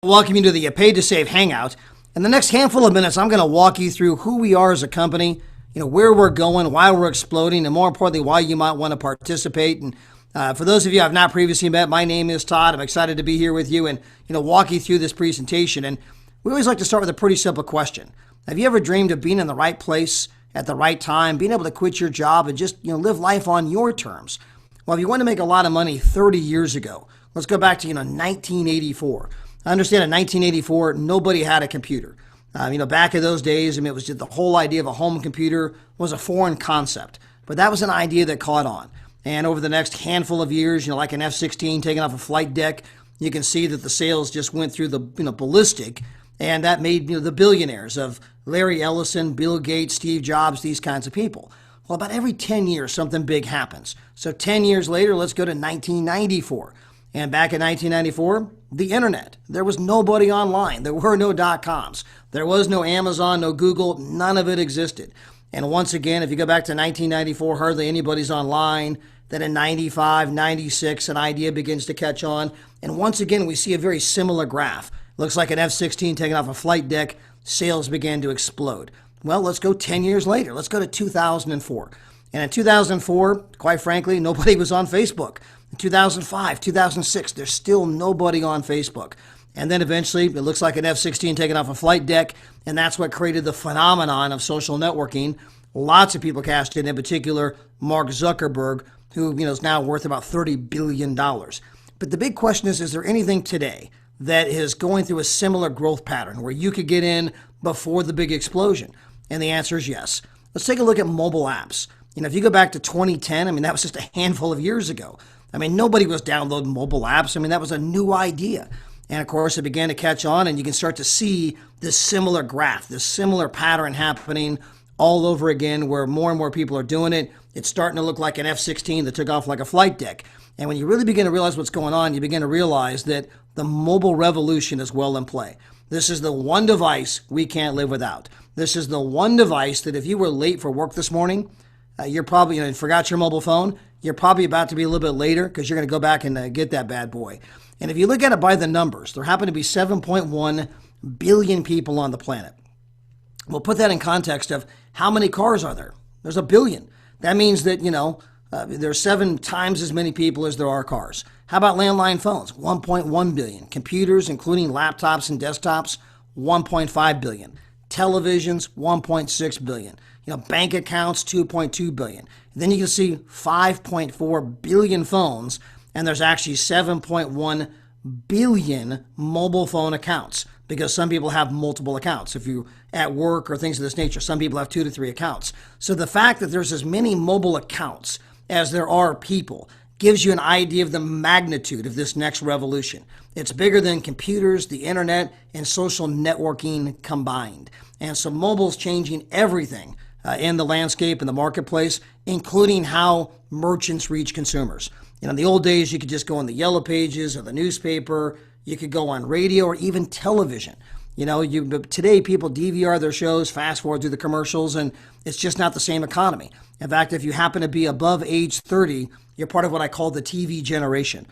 Welcome you to the Paid to Save Hangout. In the next handful of minutes, I'm going to walk you through who we are as a company, where we're going, why we're exploding, and more importantly, why you might want to participate. And for those of you I've not previously met, my name is Todd. I'm excited to be here with you and walk you through this presentation. And we always like to start with a pretty simple question. Have you ever dreamed of being in the right place at the right time, being able to quit your job and just live life on your terms? Well, if you want to make a lot of money 30 years ago, let's go back to 1984. I understand in 1984, nobody had a computer. Back in those days, it was just the whole idea of a home computer was a foreign concept. But that was an idea that caught on. And over the next handful of years, like an F-16 taking off a flight deck, you can see that the sales just went through the ballistic. And that made the billionaires of Larry Ellison, Bill Gates, Steve Jobs, these kinds of people. Well, about every 10 years, something big happens. So 10 years later, let's go to 1994. And back in 1994, the internet. There was nobody online. There were no .coms. There was no Amazon, no Google. None of it existed. And once again, if you go back to 1994, hardly anybody's online. Then in 95, 96, an idea begins to catch on. And once again, we see a very similar graph. Looks like an F-16 taking off a flight deck. Sales began to explode. Well, let's go 10 years later. Let's go to 2004. And in 2004, quite frankly, nobody was on Facebook. In 2005, 2006, there's still nobody on Facebook. And then eventually, it looks like an F-16 taking off a flight deck, and that's what created the phenomenon of social networking. Lots of people cashed in particular, Mark Zuckerberg, who is now worth about $30 billion. But the big question is there anything today that is going through a similar growth pattern where you could get in before the big explosion? And the answer is yes. Let's take a look at mobile apps. If you go back to 2010, that was just a handful of years ago. Nobody was downloading mobile apps. That was a new idea. And of course, it began to catch on, and you can start to see this similar graph, this similar pattern happening all over again, where more and more people are doing it. It's starting to look like an F-16 that took off like a flight deck. And when you really begin to realize what's going on, you begin to realize that the mobile revolution is well in play. This is the one device we can't live without. This is the one device that if you were late for work this morning, you're probably, forgot your mobile phone, you're probably about to be a little bit later because you're going to go back and get that bad boy. And if you look at it by the numbers, there happen to be 7.1 billion people on the planet. We'll put that in context of how many cars are there? There's a billion. That means that, there's 7 times as many people as there are cars. How about landline phones? 1.1 billion. Computers, including laptops and desktops, 1.5 billion. Televisions, 1.6 billion. Bank accounts, 2.2 billion. And then you can see 5.4 billion phones, and there's actually 7.1 billion mobile phone accounts because some people have multiple accounts. If you at work or things of this nature, some people have 2 to 3 accounts. So the fact that there's as many mobile accounts as there are people gives you an idea of the magnitude of this next revolution. It's bigger than computers, the internet, and social networking combined. And so mobile's changing everything in the landscape and the marketplace, including how merchants reach consumers. In the old days, you could just go on the yellow pages or the newspaper. You could go on radio or even television. But today people DVR their shows, fast forward through the commercials, and it's just not the same economy. In fact, if you happen to be above age 30, you're part of what I call the TV generation.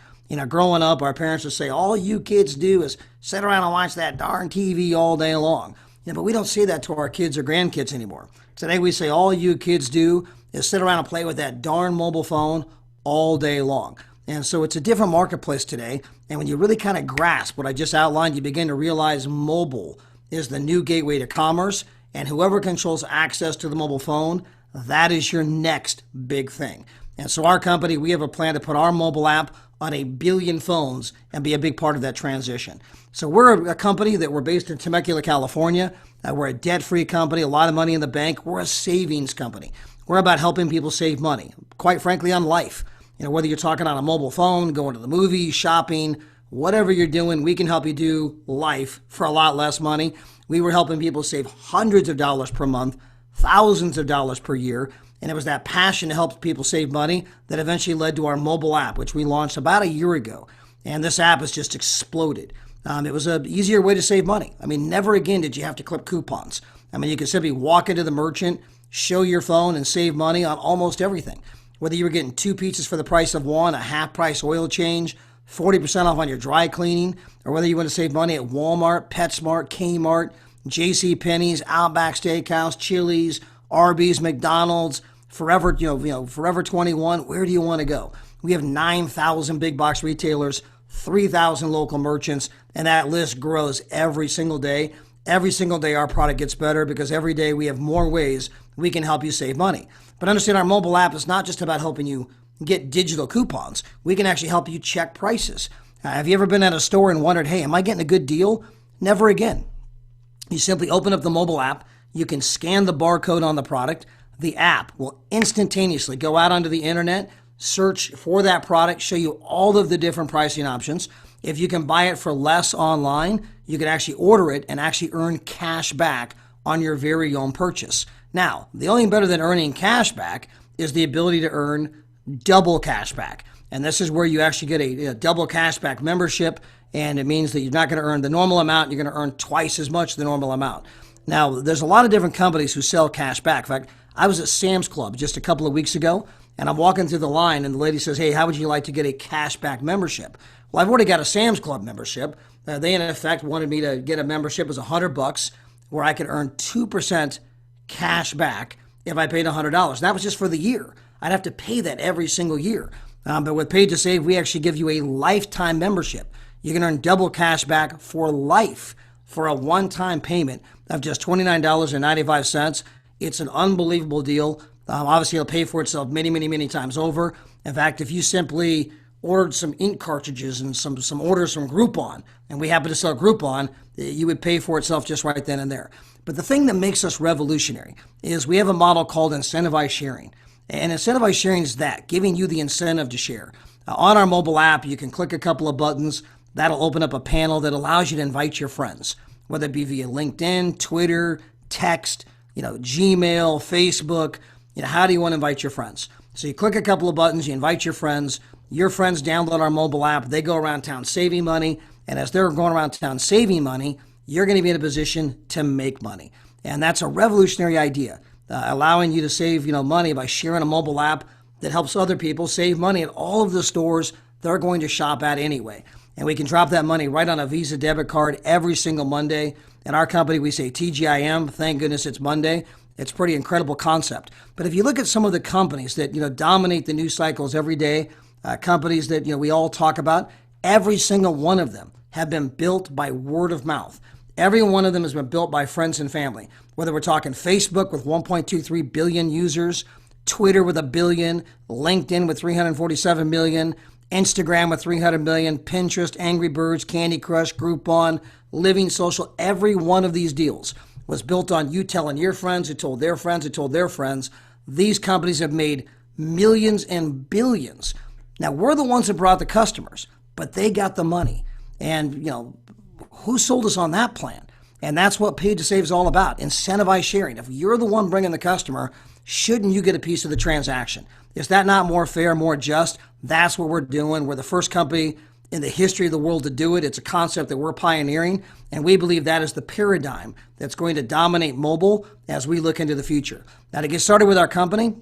Growing up, our parents would say, all you kids do is sit around and watch that darn TV all day long. But we don't say that to our kids or grandkids anymore. Today we say all you kids do is sit around and play with that darn mobile phone all day long. And so it's a different marketplace today. And when you really kind of grasp what I just outlined, you begin to realize mobile is the new gateway to commerce. And whoever controls access to the mobile phone, that is your next big thing. And so our company, we have a plan to put our mobile app on 1 billion phones and be a big part of that transition. So we're a company that we're based in Temecula, California. We're a debt-free company, a lot of money in the bank. We're a savings company. We're about helping people save money, quite frankly, on life. Whether you're talking on a mobile phone, going to the movies, shopping, whatever you're doing, we can help you do life for a lot less money. We were helping people save hundreds of dollars per month, thousands of dollars per year. And it was that passion to help people save money that eventually led to our mobile app, which we launched about a year ago. And this app has just exploded. It was an easier way to save money. Never again did you have to clip coupons. You could simply walk into the merchant, show your phone, and save money on almost everything. Whether you were getting 2 pizzas for the price of one, a half-price oil change, 40% off on your dry cleaning, or whether you want to save money at Walmart, PetSmart, Kmart, JCPenney's, Outback Steakhouse, Chili's, Arby's, McDonald's, Forever 21. Where do you want to go? We have 9,000 big box retailers, 3,000 local merchants, and that list grows every single day. Every single day our product gets better because every day we have more ways we can help you save money. But understand, our mobile app is not just about helping you get digital coupons. We can actually help you check prices. Have you ever been at a store and wondered, hey, am I getting a good deal? Never again. You simply open up the mobile app. You can scan the barcode on the product. The app will instantaneously go out onto the internet, search for that product, show you all of the different pricing options. If you can buy it for less online, you can actually order it and actually earn cash back on your very own purchase. Now, the only thing better than earning cash back is the ability to earn double cash back. And this is where you actually get a double cash back membership. And it means that you're not going to earn the normal amount. You're going to earn twice as much the normal amount. Now, there's a lot of different companies who sell cash back. In fact, I was at Sam's Club just a couple of weeks ago, and I'm walking through the line, and the lady says, hey, how would you like to get a cash back membership? Well, I've already got a Sam's Club membership. They, in effect, wanted me to get a membership as $100 where I could earn 2% cash back if I paid $100. That was just for the year. I'd have to pay that every single year. But with Paid to Save, we actually give you a lifetime membership. You can earn double cash back for life for a one-time payment of just $29.95. It's an unbelievable deal. Obviously, it'll pay for itself many, many, many times over. In fact, if you simply ordered some ink cartridges and some orders from Groupon, and we happen to sell Groupon, you would pay for itself just right then and there. But the thing that makes us revolutionary is we have a model called Incentivize Sharing. And Incentivize Sharing is that, giving you the incentive to share. On our mobile app, you can click a couple of buttons. That'll open up a panel that allows you to invite your friends, whether it be via LinkedIn, Twitter, text, Gmail, Facebook. How do you want to invite your friends? So you click a couple of buttons, you invite your friends download our mobile app, they go around town saving money, and as they're going around town saving money, you're going to be in a position to make money. And that's a revolutionary idea, allowing you to save money by sharing a mobile app that helps other people save money at all of the stores they're going to shop at anyway. And we can drop that money right on a Visa debit card every single Monday. In our company, we say TGIM, thank goodness it's Monday. It's a pretty incredible concept. But if you look at some of the companies that dominate the news cycles every day, companies that we all talk about, every single one of them have been built by word of mouth. Every one of them has been built by friends and family. Whether we're talking Facebook with 1.23 billion users, Twitter with 1 billion, LinkedIn with 347 million, Instagram with 300 million, Pinterest, Angry Birds, Candy Crush, Groupon, Living Social, every one of these deals was built on you telling your friends who told their friends who told their friends. These companies have made millions and billions. Now, we're the ones that brought the customers, but they got the money. And, who sold us on that plan? And that's what Paid to Save is all about, incentivize sharing. If you're the one bringing the customer, shouldn't you get a piece of the transaction? Is that not more fair, more just? That's what we're doing. We're the first company in the history of the world to do it. It's a concept that we're pioneering, and we believe that is the paradigm that's going to dominate mobile as we look into the future. Now, to get started with our company,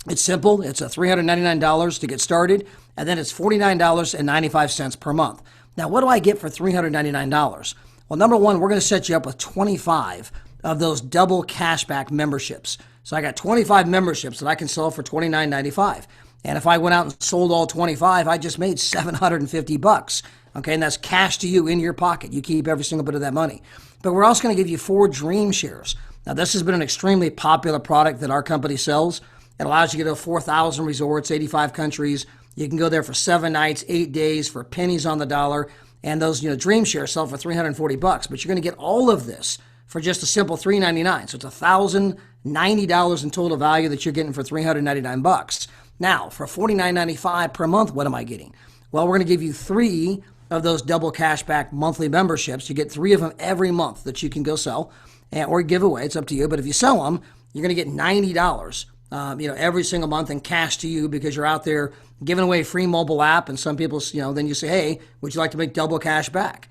it's simple. It's $399 to get started, and then it's $49.95 per month. Now, what do I get for $399? Well, number one, we're going to set you up with 25 of those double cashback memberships. So I got 25 memberships that I can sell for $29.95. And if I went out and sold all 25, I just made $750. Okay, and that's cash to you in your pocket. You keep every single bit of that money. But we're also going to give you 4 dream shares. Now, this has been an extremely popular product that our company sells. It allows you to go to 4,000 resorts, 85 countries. You can go there for 7 nights, 8 days for pennies on the dollar. And those dream shares sell for $340. But you're going to get all of this for just a simple $399. So it's $1,090 in total value that you're getting for $399. Now, for $49.95 per month, what am I getting? Well, we're going to give you 3 of those double cashback monthly memberships. You get 3 of them every month that you can go sell or give away. It's up to you. But if you sell them, you're going to get $90, every single month in cash to you because you're out there giving away a free mobile app. And some people, then you say, hey, would you like to make double cash back?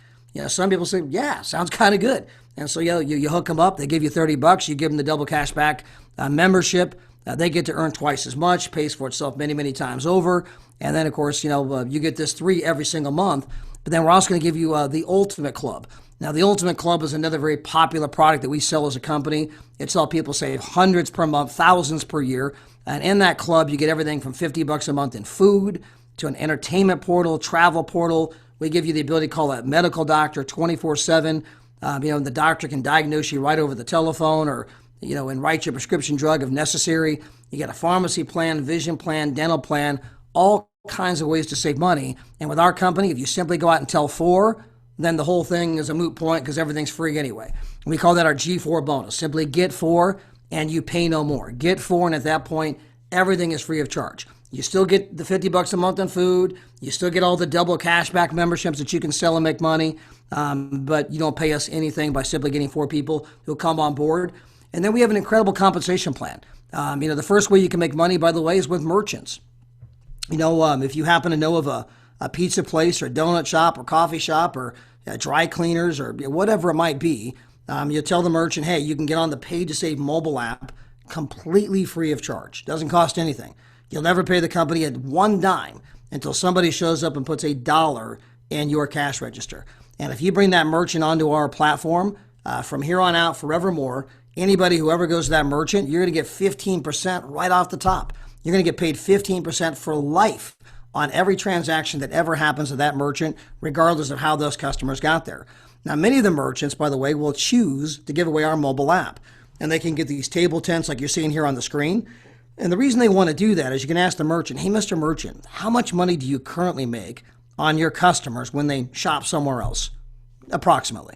Some people say, yeah, sounds kind of good. And so you hook them up. They give you $30. You give them the double cash back membership. They get to earn twice as much, pays for itself many, many times over. And then, of course, you get this 3 every single month. But then we're also going to give you the Ultimate Club. Now, the Ultimate Club is another very popular product that we sell as a company. It's how people save hundreds per month, thousands per year. And in that club, you get everything from $50 a month in food to an entertainment portal, travel portal. We give you the ability to call a medical doctor 24/7. The doctor can diagnose you right over the telephone or, and write your prescription drug if necessary. You get a pharmacy plan, vision plan, dental plan, all kinds of ways to save money. And with our company, if you simply go out and tell 4, then the whole thing is a moot point because everything's free anyway. We call that our G4 bonus. Simply get 4 and you pay no more. Get 4, and at that point, everything is free of charge. You still get the $50 a month on food. You still get all the double cashback memberships that you can sell and make money. But you don't pay us anything by simply getting 4 people who come on board. And then we have an incredible compensation plan. The first way you can make money, by the way, is with merchants. If you happen to know of a pizza place or a donut shop or coffee shop or dry cleaners or whatever it might be, you tell the merchant, hey, you can get on the Pay to Save mobile app completely free of charge. Doesn't cost anything. You'll never pay the company at one dime until somebody shows up and puts $1 in your cash register. And if you bring that merchant onto our platform, from here on out forevermore, anybody who ever goes to that merchant, you're going to get 15% right off the top. You're going to get paid 15% for life on every transaction that ever happens to that merchant, regardless of how those customers got there. Now, many of the merchants, by the way, will choose to give away our mobile app. And they can get these table tents like you're seeing here on the screen. And the reason they want to do that is you can ask the merchant, hey, Mr. Merchant, how much money do you currently make on your customers when they shop somewhere else? Approximately.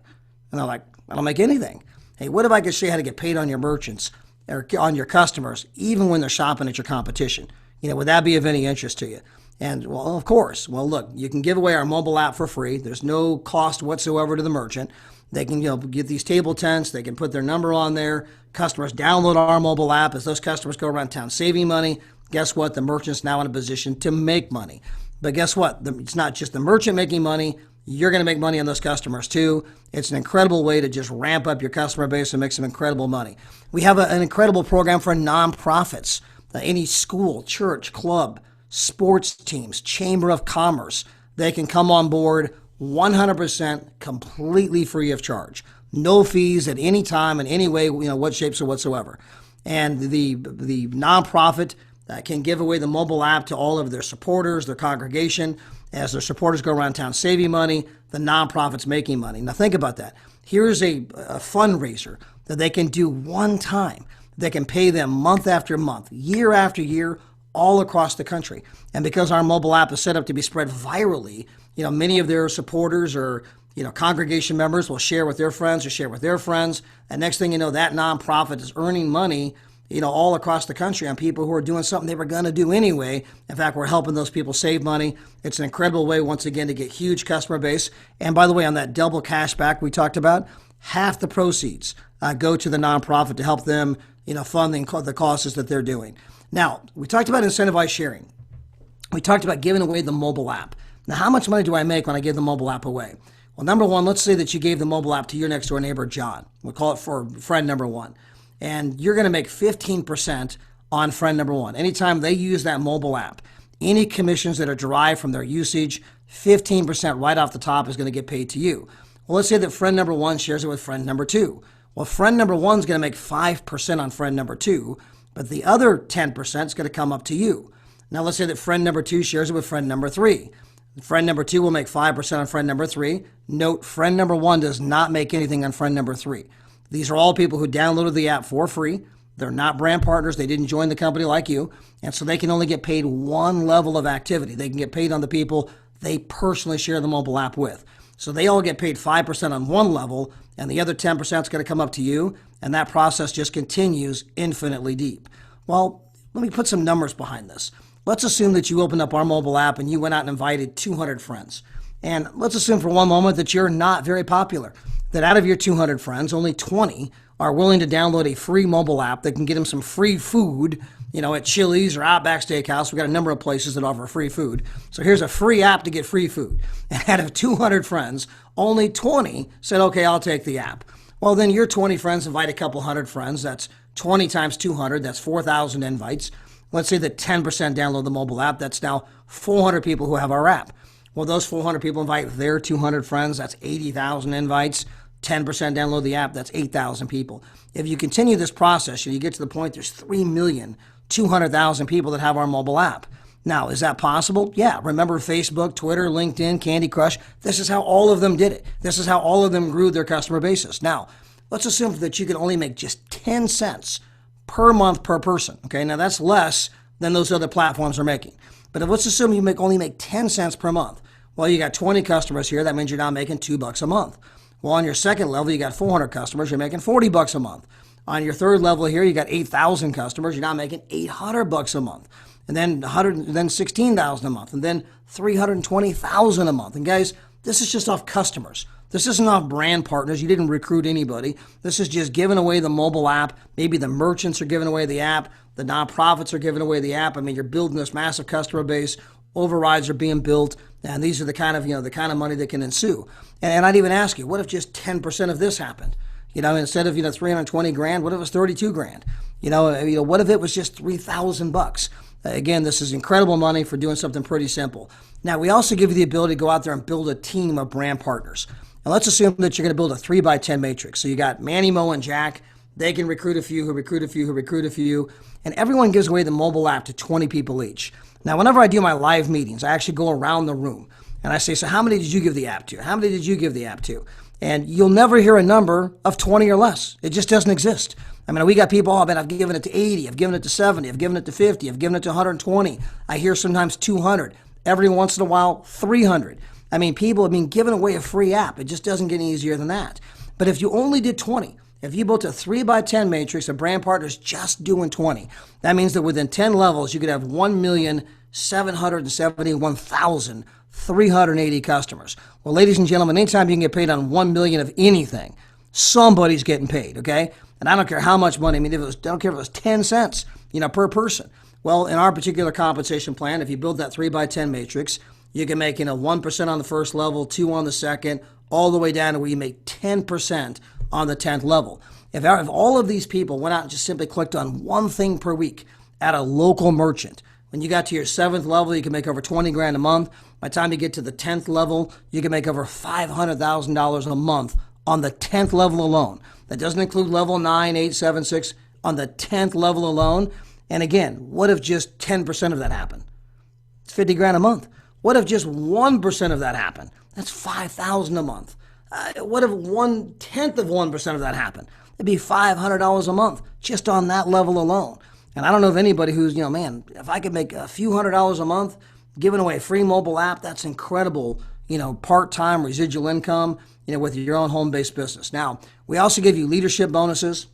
And they're like, I don't make anything. Hey, what if I could show you how to get paid on your merchants or on your customers, even when they're shopping at your competition? Would that be of any interest to you? And, well, of course. Well, look, you can give away our mobile app for free. There's no cost whatsoever to the merchant. They can, get these table tents. They can put their number on there. Customers download our mobile app. As those customers go around town saving money, guess what? The merchant's now in a position to make money. But guess what? It's not just the merchant making money. You're going to make money on those customers too. It's an incredible way to just ramp up your customer base and make some incredible money. We have an incredible program for nonprofits. Any school, church, club, sports teams, chamber of commerce, they can come on board 100% completely free of charge. No fees at any time in any way, what shapes or whatsoever. And the nonprofit can give away the mobile app to all of their supporters, their congregation. As their supporters go around town saving money, the nonprofit's making money. Now think about that. Here's a fundraiser that they can do one time. They can pay them month after month, year after year, all across the country. And because our mobile app is set up to be spread virally, many of their supporters or, congregation members will share with their friends or share with their friends. And next thing you know, that nonprofit is earning money, all across the country on people who are doing something they were going to do anyway. In fact, we're helping those people save money. It's an incredible way, once again, to get huge customer base. And by the way, on that double cash back we talked about, half the proceeds go to the nonprofit to help them, fund the causes that they're doing. Now, we talked about Incentivize Sharing. We talked about giving away the mobile app. Now, how much money do I make when I give the mobile app away? Well, number one, let's say that you gave the mobile app to your next door neighbor, John. We'll call it for friend number 1. And you're going to make 15% on friend number 1. Anytime they use that mobile app, any commissions that are derived from their usage, 15% right off the top is going to get paid to you. Well, let's say that friend number 1 shares it with friend number 2. Well, friend number 1 is going to make 5% on friend number 2, but the other 10% is going to come up to you. Now, let's say that friend number 2 shares it with friend number 3. Friend number 2 will make 5% on friend number 3. Note, friend number 1 does not make anything on friend number 3. These are all people who downloaded the app for free. They're not brand partners. They didn't join the company like you. And so they can only get paid one level of activity. They can get paid on the people they personally share the mobile app with. So they all get paid 5% on one level, and the other 10% is going to come up to you. And that process just continues infinitely deep. Well, let me put some numbers behind this. Let's assume that you opened up our mobile app and you went out and invited 200 friends. And let's assume for one moment that you're not very popular, that out of your 200 friends, only 20 are willing to download a free mobile app that can get them some free food, at Chili's or Outback Steakhouse. We've got a number of places that offer free food. So here's a free app to get free food. And out of 200 friends, only 20 said, okay, I'll take the app. Well, then your 20 friends invite a couple hundred friends. That's 20 times 200, that's 4,000 invites. Let's say that 10% download the mobile app. That's now 400 people who have our app. Well, those 400 people invite their 200 friends. That's 80,000 invites. 10% download the app. That's 8,000 people. If you continue this process and you get to the point there's 3,200,000 people that have our mobile app. Now, is that possible? Yeah. Remember Facebook, Twitter, LinkedIn, Candy Crush? This is how all of them did it. This is how all of them grew their customer bases. Now, let's assume that you can only make just 10 cents per month per person. Okay, now that's less than those other platforms are making. But let's assume you only make 10 cents per month. Well, you got 20 customers here. That means you're now making $2 a month. Well, on your second level, you got 400 customers. You're making $40 a month. On your third level here, you got 8,000 customers. You're now making $800 a month. And then 16,000 a month. And then 320,000 a month. And guys, this is just off customers. This isn't off brand partners. You didn't recruit anybody. This is just giving away the mobile app. Maybe the merchants are giving away the app. The nonprofits are giving away the app. I mean, you're building this massive customer base. Overrides are being built. And these are the kind of money that can ensue. And I'd even ask you, what if just 10% of this happened? Instead of 320 grand, what if it was 32 grand? What if it was just $3,000? Again, this is incredible money for doing something pretty simple. Now, we also give you the ability to go out there and build a team of brand partners. And let's assume that you're going to build a 3x10 matrix. So you got Manny, Mo, and Jack. They can recruit a few, who recruit a few, who recruit a few. And everyone gives away the mobile app to 20 people each. Now, whenever I do my live meetings, I actually go around the room. And I say, so how many did you give the app to? How many did you give the app to? And you'll never hear a number of 20 or less. It just doesn't exist. I mean, we got people, I've given it to 80, I've given it to 70, I've given it to 50, I've given it to 120. I hear sometimes 200. Every once in a while, 300. I mean, people have been giving away a free app. It just doesn't get any easier than that. But if you only did 20, if you built a 3x10 matrix of brand partners just doing 20, that means that within 10 levels, you could have 1,771,380 customers. Well, ladies and gentlemen, anytime you can get paid on 1 million of anything, somebody's getting paid, okay? And I don't care how much money. I mean, I don't care if it was 10 cents, per person. Well, in our particular compensation plan, if you build that 3x10 matrix, you can make 1% on the first level, 2 on the second, all the way down to where you make 10% on the 10th level. If all of these people went out and just simply clicked on one thing per week at a local merchant, when you got to your 7th level, you can make over 20 grand a month. By the time you get to the 10th level, you can make over $500,000 a month on the 10th level alone. That doesn't include level 9, 8, 7, 6, on the 10th level alone. And again, what if just 10% of that happened? It's 50 grand a month. What if just 1% of that happened? That's 5,000 a month. What if 1/10 of 1% of that happened? It'd be $500 a month just on that level alone. And I don't know of anybody who's, man, if I could make a few $100s a month giving away a free mobile app, that's incredible, part-time residual income, with your own home-based business. Now, we also give you leadership bonuses.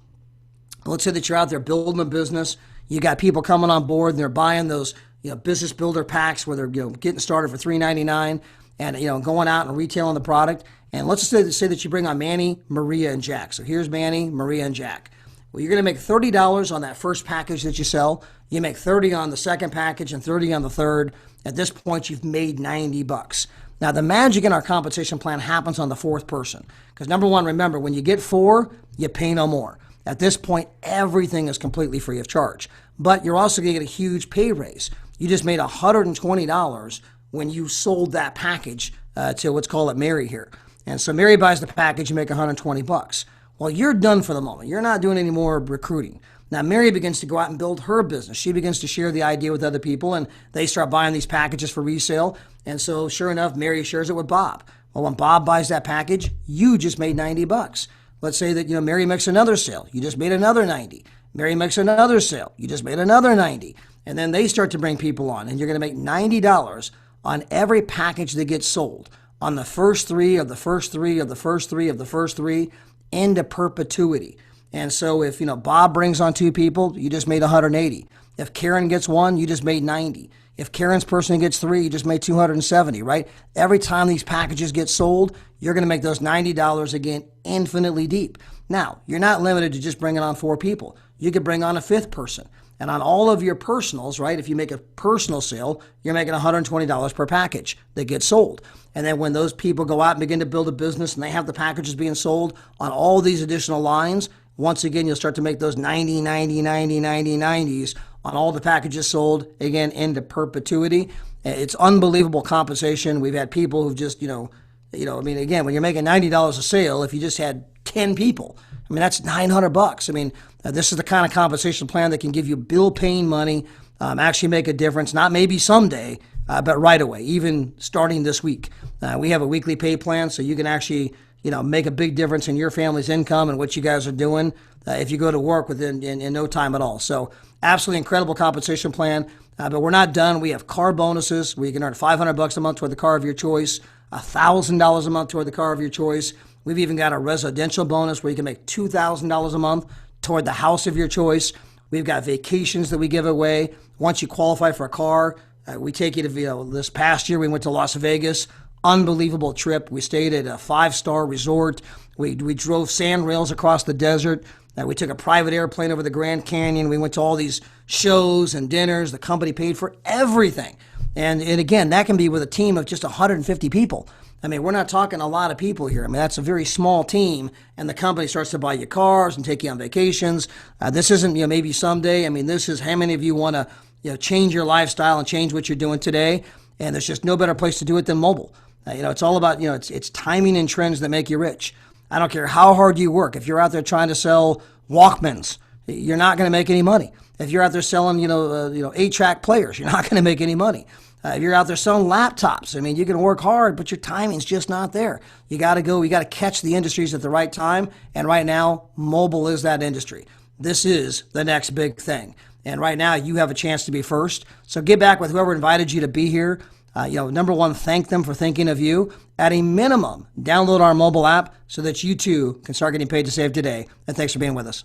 Let's say that you're out there building a business. You got people coming on board and they're buying those, business builder packs where they're, getting started for $3.99 and, going out and retailing the product. And let's just say that you bring on Manny, Maria, and Jack. So here's Manny, Maria, and Jack. Well, you're going to make $30 on that first package that you sell. You make $30 on the second package and $30 on the third. At this point, you've made $90. Now, the magic in our compensation plan happens on the 4th person. Because number one, remember, when you get 4, you pay no more. At this point, everything is completely free of charge. But you're also going to get a huge pay raise. You just made $120 when you sold that package to, let's call it Mary here. And so Mary buys the package, you make $120. Well, you're done for the moment. You're not doing any more recruiting. Now, Mary begins to go out and build her business. She begins to share the idea with other people, and they start buying these packages for resale. And so, sure enough, Mary shares it with Bob. Well, when Bob buys that package, you just made $90. Let's say that, Mary makes another sale. You just made another 90. Mary makes another sale. You just made another 90. And then they start to bring people on, and you're going to make $90 on every package that gets sold, on the first 3 of the first 3 of the first 3 of the first 3 into perpetuity. And so if, Bob brings on 2 people, you just made 180. If Karen gets 1, you just made 90. If Karen's person gets 3, you just made 270, right? Every time these packages get sold, you're going to make those $90 again infinitely deep. Now, you're not limited to just bringing on 4 people. You could bring on a 5th person. And on all of your personals, right, if you make a personal sale, you're making $120 per package that gets sold. And then when those people go out and begin to build a business and they have the packages being sold on all these additional lines, once again, you'll start to make those 90, 90, 90, 90, 90s on all the packages sold, again, into perpetuity. It's unbelievable compensation. We've had people who've just, I mean, again, when you're making $90 a sale, if you just had 10 people, I mean, that's $900. I mean, this is the kind of compensation plan that can give you bill paying money, actually make a difference, not maybe someday, but right away, even starting this week. We have a weekly pay plan, so you can actually, make a big difference in your family's income and what you guys are doing if you go to work within in no time at all. So absolutely incredible compensation plan. But we're not done. We have car bonuses where you can earn $500 a month toward the car of your choice, $1,000 a month toward the car of your choice. We've even got a residential bonus where you can make $2,000 a month toward the house of your choice. We've got vacations that we give away. Once you qualify for a car, we take you to, this past year we went to Las Vegas. Unbelievable trip. We stayed at a 5-star resort. We drove sand rails across the desert. We took a private airplane over the Grand Canyon. We went to all these shows and dinners. The company paid for everything. And again, that can be with a team of just 150 people. I mean, we're not talking a lot of people here. I mean, that's a very small team, and the company starts to buy you cars and take you on vacations. This isn't, maybe someday. I mean, this is how many of you want to, change your lifestyle and change what you're doing today. And there's just no better place to do it than mobile. It's all about, it's timing and trends that make you rich. I don't care how hard you work. If you're out there trying to sell Walkmans, you're not going to make any money. If you're out there selling, 8-track players, you're not going to make any money. If you're out there selling laptops, I mean, you can work hard, but your timing's just not there. You got to catch the industries at the right time. And right now, mobile is that industry. This is the next big thing. And right now, you have a chance to be first. So get back with whoever invited you to be here. Number one, thank them for thinking of you. At a minimum, download our mobile app so that you too can start getting paid to save today. And thanks for being with us.